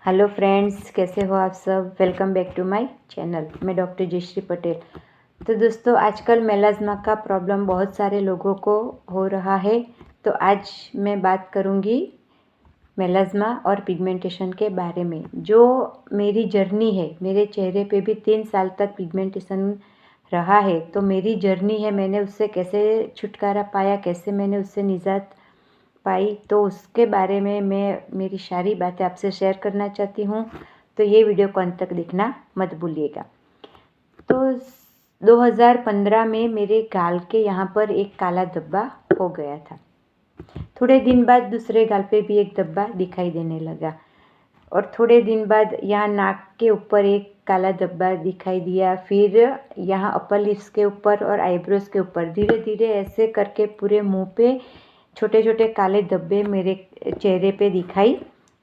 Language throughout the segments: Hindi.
हेलो फ्रेंड्स, कैसे हो आप सब। Welcome back to my channel. मैं डॉक्टर जयश्री पटेल। तो दोस्तों, आजकल मेलाज्मा का प्रॉब्लम बहुत सारे लोगों को हो रहा है। तो आज मैं बात करूंगी मेलाज्मा और पिगमेंटेशन के बारे में। जो मेरी जर्नी है, मेरे चेहरे पे भी 3 साल तक पिगमेंटेशन रहा है। तो मेरी जर्नी है, मैंने उससे कैसे छुटकारा पाया, कैसे मैंने उससे निजात पाई, तो उसके बारे में मैं मेरी सारी बातें आपसे शेयर करना चाहती हूँ। तो ये वीडियो को अंत तक देखना मत भूलिएगा। तो 2015 में मेरे गाल के यहाँ पर एक काला धब्बा हो गया था। थोड़े दिन बाद दूसरे गाल पे भी एक धब्बा दिखाई देने लगा, और थोड़े दिन बाद यहाँ नाक के ऊपर एक काला धब्बा दिखाई दिया। फिर यहाँ अपर लिप्स के ऊपर और आईब्रोज के ऊपर धीरे धीरे ऐसे करके पूरे मुंह पे छोटे छोटे काले धब्बे मेरे चेहरे पे दिखाई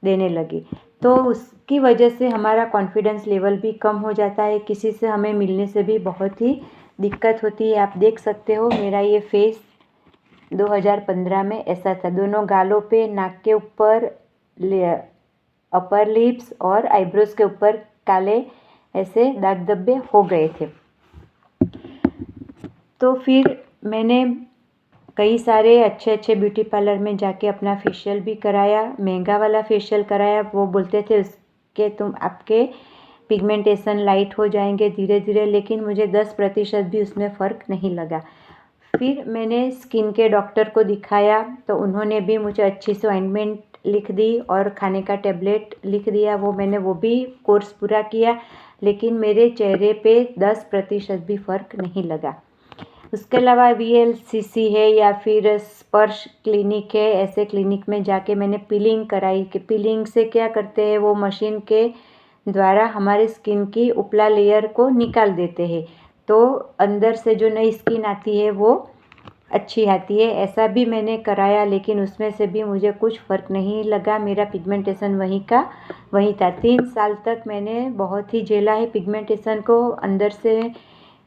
देने लगे। तो उसकी वजह से हमारा कॉन्फिडेंस लेवल भी कम हो जाता है। किसी से हमें मिलने से भी बहुत ही दिक्कत होती है। आप देख सकते हो, मेरा ये फेस 2015 में ऐसा था। दोनों गालों पे, नाक के ऊपर, अपर लिप्स और आईब्रोज के ऊपर काले ऐसे दाग धब्बे हो गए थे। तो फिर मैंने कई सारे अच्छे अच्छे ब्यूटी पार्लर में जाके अपना फेशियल भी कराया, महंगा वाला फेशियल कराया। वो बोलते थे उसके आपके पिगमेंटेशन लाइट हो जाएंगे धीरे धीरे, लेकिन मुझे 10% भी उसमें फ़र्क नहीं लगा। फिर मैंने स्किन के डॉक्टर को दिखाया, तो उन्होंने भी मुझे अच्छी सी ऑइंटमेंट लिख दी और खाने का टैबलेट लिख दिया। मैंने वो भी कोर्स पूरा किया, लेकिन मेरे चेहरे पे 10% भी फ़र्क नहीं लगा। उसके अलावा VLCC है या फिर स्पर्श क्लिनिक है, ऐसे क्लिनिक में जाके मैंने पीलिंग कराई। कि पीलिंग से क्या करते हैं, वो मशीन के द्वारा हमारे स्किन की उपला लेयर को निकाल देते हैं, तो अंदर से जो नई स्किन आती है वो अच्छी आती है। ऐसा भी मैंने कराया, लेकिन उसमें से भी मुझे कुछ फ़र्क नहीं लगा। मेरा पिगमेंटेशन वहीं का वहीं था। 3 साल तक मैंने बहुत ही झेला है पिगमेंटेशन को। अंदर से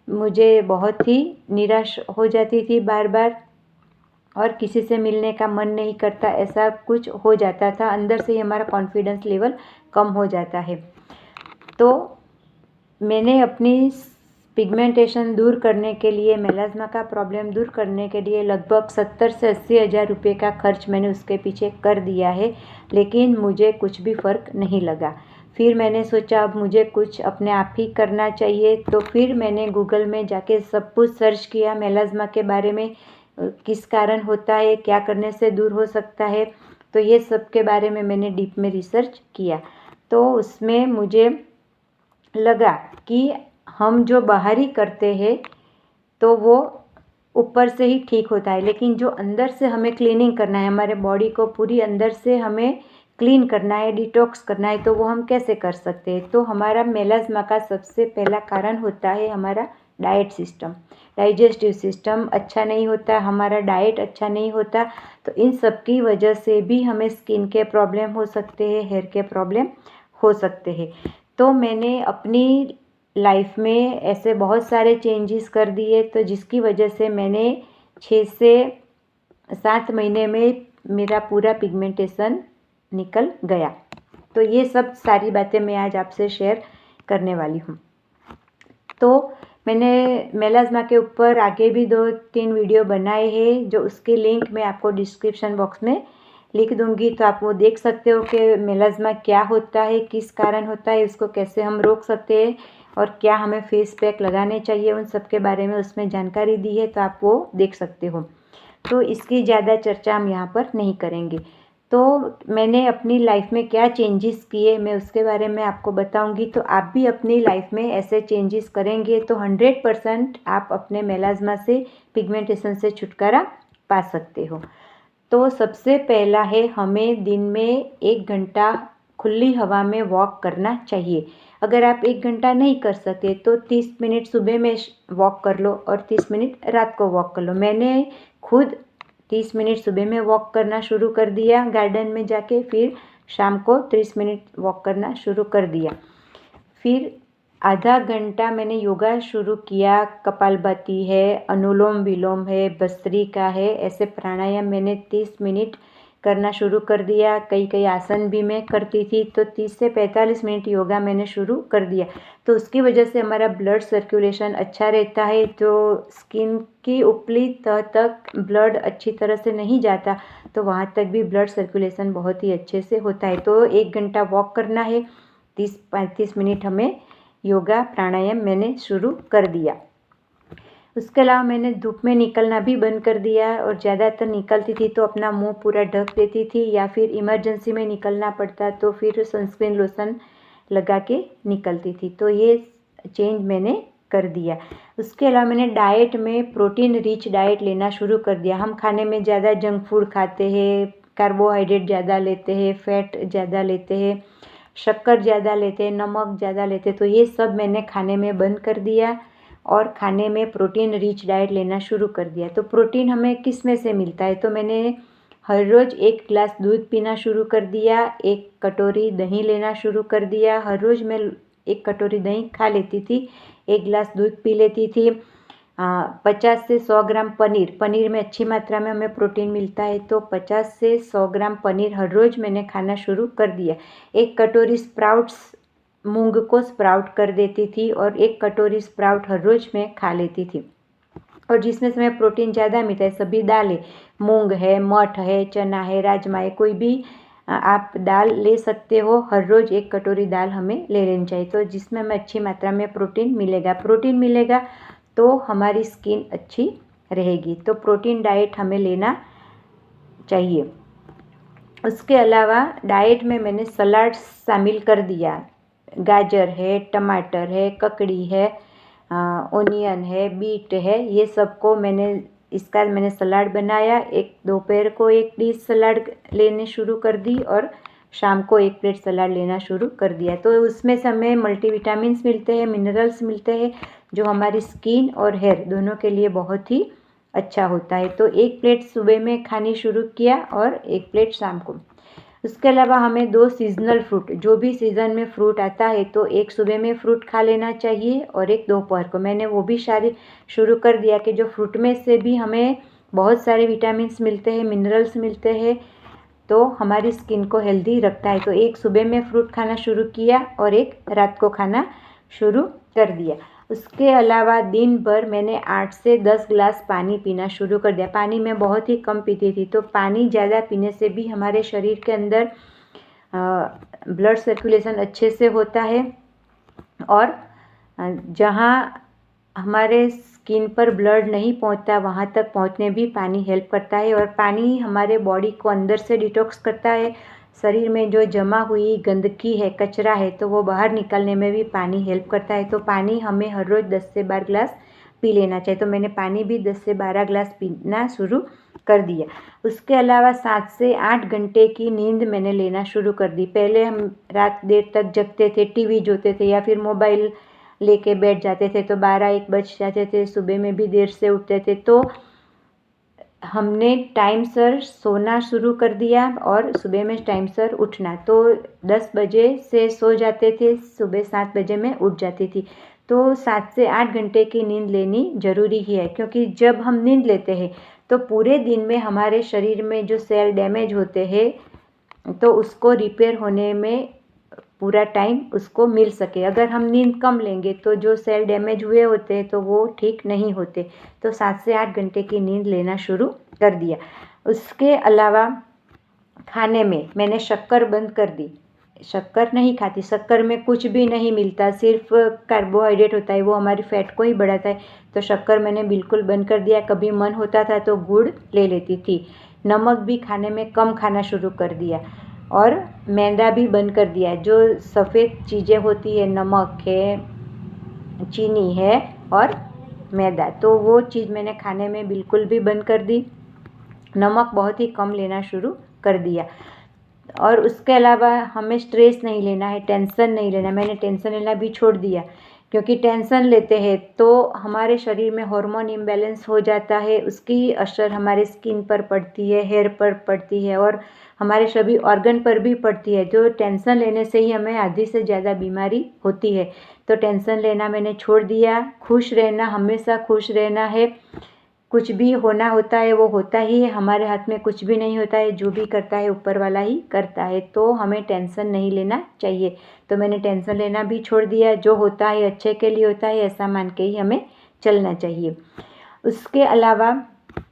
मुझे बहुत ही निराश हो जाती थी बार बार, और किसी से मिलने का मन नहीं करता, ऐसा कुछ हो जाता था। अंदर से ही हमारा कॉन्फिडेंस लेवल कम हो जाता है। तो मैंने अपनी पिगमेंटेशन दूर करने के लिए, मेलाज्मा का प्रॉब्लम दूर करने के लिए लगभग 70 से 80 हज़ार रुपये का खर्च मैंने उसके पीछे कर दिया है, लेकिन मुझे कुछ भी फ़र्क नहीं लगा। फिर मैंने सोचा अब मुझे कुछ अपने आप ही करना चाहिए। तो फिर मैंने गूगल में जाके सब कुछ सर्च किया मेलाज्मा के बारे में, किस कारण होता है, क्या करने से दूर हो सकता है। तो ये सब के बारे में मैंने डीप में रिसर्च किया। तो उसमें मुझे लगा कि हम जो बाहरी करते हैं तो वो ऊपर से ही ठीक होता है, लेकिन जो अंदर से हमें क्लीनिंग करना है, हमारे बॉडी को पूरी अंदर से हमें क्लीन करना है, डिटॉक्स करना है, तो वो हम कैसे कर सकते हैं। तो हमारा मेलाज्मा का सबसे पहला कारण होता है हमारा डाइट सिस्टम। डाइजेस्टिव सिस्टम अच्छा नहीं होता, हमारा डाइट अच्छा नहीं होता। तो इन सब की वजह से भी हमें स्किन के प्रॉब्लम हो सकते हैं, हेयर के प्रॉब्लम हो सकते हैं। तो मैंने अपनी लाइफ में ऐसे बहुत सारे चेंजेस कर दिए, तो जिसकी वजह से मैंने 6 से 7 महीने में मेरा पूरा पिगमेंटेशन निकल गया। तो ये सब सारी बातें मैं आज आपसे शेयर करने वाली हूँ। तो मैंने मेलाज्मा के ऊपर आगे भी 2-3 वीडियो बनाए हैं, जो उसके लिंक मैं आपको डिस्क्रिप्शन बॉक्स में लिख दूंगी। तो आप वो देख सकते हो कि मेलाज्मा क्या होता है, किस कारण होता है, उसको कैसे हम रोक सकते हैं, और क्या हमें फेस पैक लगाने चाहिए, उन सब के बारे में उसमें जानकारी दी है। तो आप वो देख सकते हो। तो इसकी ज़्यादा चर्चा हम यहाँ पर नहीं करेंगे। तो मैंने अपनी लाइफ में क्या चेंजेस किए, मैं उसके बारे में आपको बताऊंगी। तो आप भी अपनी लाइफ में ऐसे चेंजेस करेंगे तो 100% आप अपने मेलाज्मा से, पिगमेंटेशन से छुटकारा पा सकते हो। तो सबसे पहला है, हमें दिन में 1 घंटा खुली हवा में वॉक करना चाहिए। अगर आप 1 घंटा नहीं कर सके तो 30 मिनट सुबह में वॉक कर लो और 30 मिनट रात को वॉक कर लो। मैंने खुद 30 मिनट सुबह में वॉक करना शुरू कर दिया गार्डन में जाके, फिर शाम को 30 मिनट वॉक करना शुरू कर दिया। फिर आधा घंटा मैंने योगा शुरू किया। कपालभाति है, अनुलोम विलोम है, भस्त्रिका है, ऐसे प्राणायाम मैंने 30 मिनट करना शुरू कर दिया। कई कई आसन भी मैं करती थी। तो 30 से 45 मिनट योगा मैंने शुरू कर दिया। तो उसकी वजह से हमारा ब्लड सर्कुलेशन अच्छा रहता है। तो स्किन की उपली तह तक ब्लड अच्छी तरह से नहीं जाता, तो वहाँ तक भी ब्लड सर्कुलेशन बहुत ही अच्छे से होता है। तो 1 घंटा वॉक करना है, 30-35 मिनट हमें योगा प्राणायाम मैंने शुरू कर दिया। उसके अलावा मैंने धूप में निकलना भी बंद कर दिया, और ज़्यादातर निकलती थी तो अपना मुंह पूरा ढक देती थी, या फिर इमरजेंसी में निकलना पड़ता तो फिर सनस्क्रीन लोशन लगा के निकलती थी। तो ये चेंज मैंने कर दिया। उसके अलावा मैंने डाइट में प्रोटीन रिच डाइट लेना शुरू कर दिया। हम खाने में ज़्यादा जंक फूड खाते हैं, कार्बोहाइड्रेट ज़्यादा लेते हैं, फैट ज़्यादा लेते हैं, शक्कर ज़्यादा लेते हैं, नमक ज़्यादा लेते हैं। तो ये सब मैंने खाने में बंद कर दिया और खाने में प्रोटीन रिच डाइट लेना शुरू कर दिया। तो प्रोटीन हमें किस में से मिलता है? तो मैंने हर रोज़ 1 गिलास दूध पीना शुरू कर दिया, 1 कटोरी दही लेना शुरू कर दिया। हर रोज़ मैं 1 कटोरी दही खा लेती थी, 1 गिलास दूध पी लेती थी। 50 से 100 ग्राम पनीर में अच्छी मात्रा में हमें प्रोटीन मिलता है, तो 50 से 100 ग्राम पनीर हर रोज़ मैंने खाना शुरू कर दिया। 1 कटोरी स्प्राउट्स, मूंग को स्प्राउट कर देती थी, और 1 कटोरी स्प्राउट हर रोज़ मैं खा लेती थी। और जिसमें से हमें प्रोटीन ज़्यादा मिलता है सभी दालें, मूंग है, मठ है, चना है, राजमा है, कोई भी आप दाल ले सकते हो। हर रोज़ 1 कटोरी दाल हमें ले लेनी चाहिए, तो जिसमें हमें अच्छी मात्रा में प्रोटीन मिलेगा तो हमारी स्किन अच्छी रहेगी। तो प्रोटीन डाइट हमें लेना चाहिए। उसके अलावा डाइट में मैंने सलाड शामिल कर दिया। गाजर है, टमाटर है, ककड़ी है, ओनियन है, बीट है, ये सबको मैंने सलाड बनाया। एक दोपहर को 1 डिश सलाड लेने शुरू कर दी, और शाम को 1 प्लेट सलाद लेना शुरू कर दिया। तो उसमें से हमें मल्टीविटामिन्स मिलते हैं, मिनरल्स मिलते हैं, जो हमारी स्किन और हेयर दोनों के लिए बहुत ही अच्छा होता है। तो 1 प्लेट सुबह में खानी शुरू किया और 1 प्लेट शाम को। उसके अलावा हमें 2 सीजनल फ्रूट, जो भी सीज़न में फ्रूट आता है, तो 1 सुबह में फ्रूट खा लेना चाहिए और 1 दोपहर को। मैंने वो भी शुरू कर दिया कि जो फ्रूट में से भी हमें बहुत सारे विटामिन्स मिलते हैं, मिनरल्स मिलते हैं, तो हमारी स्किन को हेल्दी रखता है। तो 1 सुबह में फ्रूट खाना शुरू किया और 1 रात को खाना शुरू कर दिया। उसके अलावा दिन भर मैंने 8 से 10 गिलास पानी पीना शुरू कर दिया। पानी मैं बहुत ही कम पीती थी, तो पानी ज़्यादा पीने से भी हमारे शरीर के अंदर ब्लड सर्कुलेशन अच्छे से होता है, और जहाँ हमारे स्किन पर ब्लड नहीं पहुँचता वहाँ तक पहुँचने भी पानी हेल्प करता है। और पानी हमारे बॉडी को अंदर से डिटॉक्स करता है। शरीर में जो जमा हुई गंदगी है, कचरा है, तो वो बाहर निकलने में भी पानी हेल्प करता है। तो पानी हमें हर रोज़ 10 से 12 गिलास पी लेना चाहिए। तो मैंने पानी भी 10 से 12 गिलास पीना शुरू कर दिया। उसके अलावा 7 से 8 घंटे की नींद मैंने लेना शुरू कर दी। पहले हम रात देर तक जगते थे, टीवी जोते थे, या फिर मोबाइल लेके बैठ जाते थे, तो 12-1 बज जाते थे। सुबह में भी देर से उठते थे। तो हमने टाइम सर सोना शुरू कर दिया और सुबह में टाइम सर उठना। तो 10 बजे से सो जाते थे, सुबह 7 बजे में उठ जाती थी। तो 7 से 8 घंटे की नींद लेनी ज़रूरी ही है, क्योंकि जब हम नींद लेते हैं तो पूरे दिन में हमारे शरीर में जो सेल डैमेज होते हैं, तो उसको रिपेयर होने में पूरा टाइम उसको मिल सके। अगर हम नींद कम लेंगे तो जो सेल डैमेज हुए होते हैं तो वो ठीक नहीं होते। तो 7 से 8 घंटे की नींद लेना शुरू कर दिया। उसके अलावा खाने में मैंने शक्कर बंद कर दी। शक्कर नहीं खाती, शक्कर में कुछ भी नहीं मिलता, सिर्फ कार्बोहाइड्रेट होता है, वो हमारी फैट को ही बढ़ाता है। तो शक्कर मैंने बिल्कुल बंद कर दिया। कभी मन होता था तो गुड़ ले लेती थी। नमक भी खाने में कम खाना शुरू कर दिया, और मैदा भी बंद कर दिया। जो सफ़ेद चीज़ें होती है, नमक है, चीनी है और मैदा, तो वो चीज़ मैंने खाने में बिल्कुल भी बंद कर दी। नमक बहुत ही कम लेना शुरू कर दिया। और उसके अलावा हमें स्ट्रेस नहीं लेना है, टेंशन नहीं लेना। मैंने टेंशन लेना भी छोड़ दिया, क्योंकि टेंशन लेते हैं तो हमारे शरीर में हार्मोन इम्बैलेंस हो जाता है। उसकी असर हमारे स्किन पर पड़ती है, हेयर पर पड़ती है, और हमारे सभी ऑर्गन पर भी पड़ती है। जो टेंशन लेने से ही हमें आधी से ज़्यादा बीमारी होती है। तो टेंशन लेना मैंने छोड़ दिया। खुश रहना, हमेशा खुश रहना है। कुछ भी होना होता है वो होता ही है, हमारे हाथ में कुछ भी नहीं होता है, जो भी करता है ऊपर वाला ही करता है। तो हमें टेंशन नहीं लेना चाहिए। तो मैंने टेंशन लेना भी छोड़ दिया, जो होता है अच्छे के लिए होता है ऐसा मान के ही हमें चलना चाहिए। उसके अलावा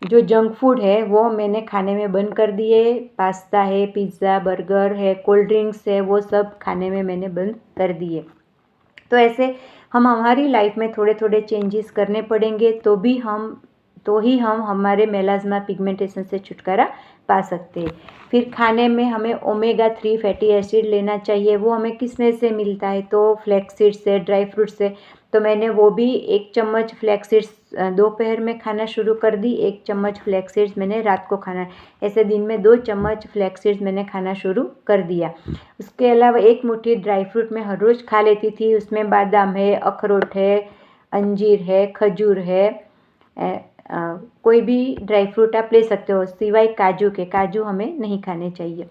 जो जंक फूड है वो मैंने खाने में बंद कर दिए। पास्ता है, पिज़्ज़ा, बर्गर है, कोल्ड ड्रिंक्स है, वो सब खाने में मैंने बंद कर दिए। तो ऐसे हम हमारी लाइफ में थोड़े थोड़े चेंजेस करने पड़ेंगे तो ही हम हमारे मेलाज्मा पिगमेंटेशन से छुटकारा पा सकते हैं। फिर खाने में हमें ओमेगा 3 फैटी एसिड लेना चाहिए। वो हमें किस में से मिलता है? तो फ्लैक्स सीड से, ड्राई फ्रूट से। तो मैंने वो भी 1 चम्मच फ्लैक्स सीड्स दोपहर में खाना शुरू कर दी। 1 चम्मच फ्लैक्स सीड्स मैंने रात को खाना, ऐसे दिन में 2 चम्मच फ्लैक्स सीड्स मैंने खाना शुरू कर दिया। उसके अलावा 1 मुट्ठी ड्राई फ्रूट मैं हर रोज़ खा लेती थी। उसमें बादाम है, अखरोट है, अंजीर है, खजूर है, कोई भी ड्राई फ्रूट आप ले सकते हो सिवाय काजू के। काजू हमें नहीं खाने चाहिए।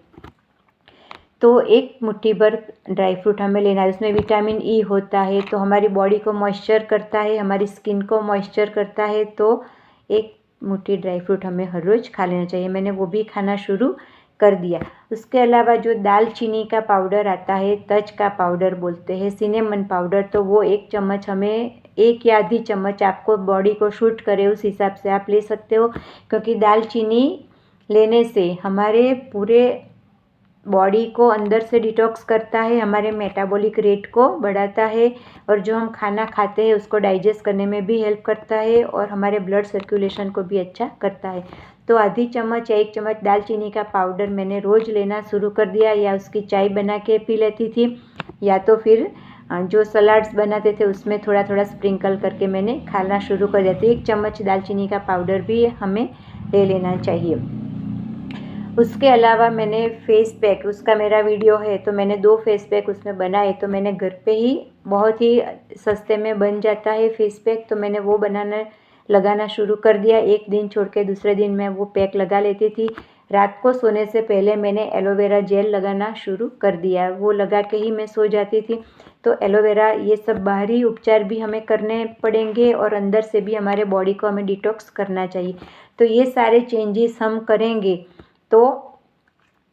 तो 1 मुट्ठी भर ड्राई फ्रूट हमें लेना है। उसमें विटामिन ई होता है, तो हमारी बॉडी को मॉइस्चर करता है, हमारी स्किन को मॉइस्चर करता है। तो 1 मुट्ठी ड्राई फ्रूट हमें हर रोज़ खा लेना चाहिए। मैंने वो भी खाना शुरू कर दिया। उसके अलावा जो दालचीनी का पाउडर आता है, तज का पाउडर बोलते हैं, सिनेमन पाउडर, तो वो 1 चम्मच हमें, 1 या आधी चम्मच आपको बॉडी को शूट करे उस हिसाब से आप ले सकते हो। क्योंकि दालचीनी लेने से हमारे पूरे बॉडी को अंदर से डिटॉक्स करता है, हमारे मेटाबॉलिक रेट को बढ़ाता है, और जो हम खाना खाते हैं उसको डाइजेस्ट करने में भी हेल्प करता है, और हमारे ब्लड सर्कुलेशन को भी अच्छा करता है। तो आधी चम्मच या 1 चम्मच दालचीनी का पाउडर मैंने रोज़ लेना शुरू कर दिया, या उसकी चाय बना के पी लेती थी, या तो फिर जो सलाड्स बनाते थे उसमें थोड़ा थोड़ा स्प्रिंकल करके मैंने खाना शुरू कर दिया। तो 1 चम्मच दालचीनी का पाउडर भी हमें ले लेना चाहिए। उसके अलावा मैंने फेस पैक, उसका मेरा वीडियो है, तो मैंने 2 फेस पैक उसमें बनाए। तो मैंने घर पे ही बहुत ही सस्ते में बन जाता है फेस पैक, तो मैंने वो लगाना शुरू कर दिया। 1 दिन छोड़ के दूसरे दिन मैं वो पैक लगा लेती थी। रात को सोने से पहले मैंने एलोवेरा जेल लगाना शुरू कर दिया, वो लगा के ही मैं सो जाती थी। तो एलोवेरा, ये सब बाहरी उपचार भी हमें करने पड़ेंगे, और अंदर से भी हमारे बॉडी को हमें डिटॉक्स करना चाहिए। तो ये सारे चेंजेस हम करेंगे तो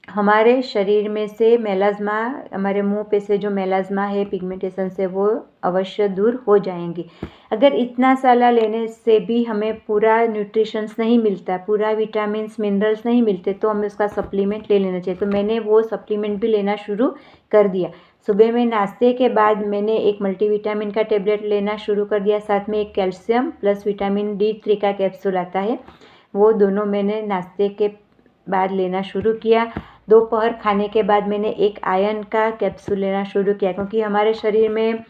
हमारे शरीर में से मेलाज्मा, हमारे मुंह पे से जो मेलाज्मा है पिगमेंटेशन से, वो अवश्य दूर हो जाएंगे। अगर इतना साला लेने से भी हमें पूरा न्यूट्रिशंस नहीं मिलता, पूरा विटामिन्स मिनरल्स नहीं मिलते, तो हमें उसका सप्लीमेंट ले लेना चाहिए। तो मैंने वो सप्लीमेंट भी लेना शुरू कर दिया। सुबह में नाश्ते के बाद मैंने 1 मल्टीविटामिन का टेबलेट लेना शुरू कर दिया, साथ में 1 कैल्शियम प्लस विटामिन D3 का कैप्सूल आता है, वो दोनों मैंने नाश्ते के बाद लेना शुरू किया। दोपहर खाने के बाद मैंने 1 आयरन का कैप्सूल लेना शुरू किया, क्योंकि हमारे शरीर में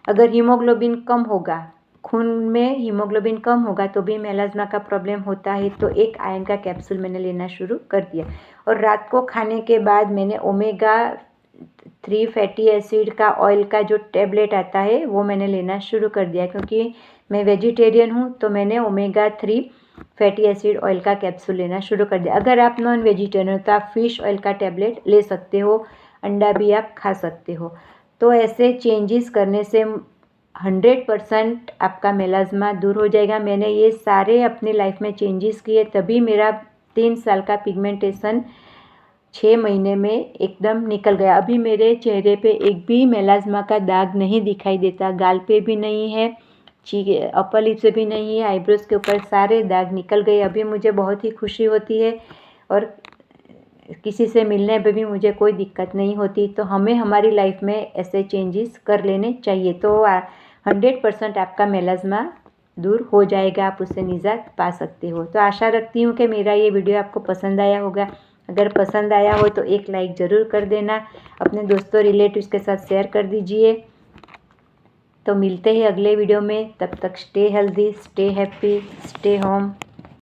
अगर हीमोग्लोबिन कम होगा, खून में हीमोग्लोबिन कम होगा, तो भी मेलाज्मा का प्रॉब्लम होता है। तो 1 आयरन का कैप्सूल मैंने लेना शुरू कर दिया। और रात को खाने के बाद मैंने ओमेगा 3 फैटी एसिड का ऑयल का जो टेबलेट आता है वो मैंने लेना शुरू कर दिया, क्योंकि मैं वेजिटेरियन हूँ। तो मैंने ओमेगा 3 फैटी एसिड ऑयल का कैप्सूल लेना शुरू कर दिया। अगर आप नॉन वेजिटेरियन हो तो आप फिश ऑयल का टेबलेट ले सकते हो, अंडा भी आप खा सकते हो। तो ऐसे चेंजेस करने से 100% आपका मेलाज्मा दूर हो जाएगा। मैंने ये सारे अपनी लाइफ में चेंजेस किए, तभी मेरा 3 साल का पिगमेंटेशन 6 महीने में एकदम निकल गया। अभी मेरे चेहरे पे एक भी मेलाज्मा का दाग नहीं दिखाई देता, गाल पे भी नहीं है, अपर लिप से भी नहीं है, आईब्रोज के ऊपर सारे दाग निकल गए। अभी मुझे बहुत ही खुशी होती है, और किसी से मिलने पे भी मुझे कोई दिक्कत नहीं होती। तो हमें हमारी लाइफ में ऐसे चेंजेस कर लेने चाहिए, तो 100% आपका मेलाज्मा दूर हो जाएगा, आप उससे निजात पा सकते हो। तो आशा रखती हूँ कि मेरा ये वीडियो आपको पसंद आया होगा। अगर पसंद आया हो तो 1 लाइक ज़रूर कर देना, अपने दोस्तों रिलेटिव्स के साथ शेयर कर दीजिए। तो मिलते हैं अगले वीडियो में, तब तक stay healthy, stay happy, stay home.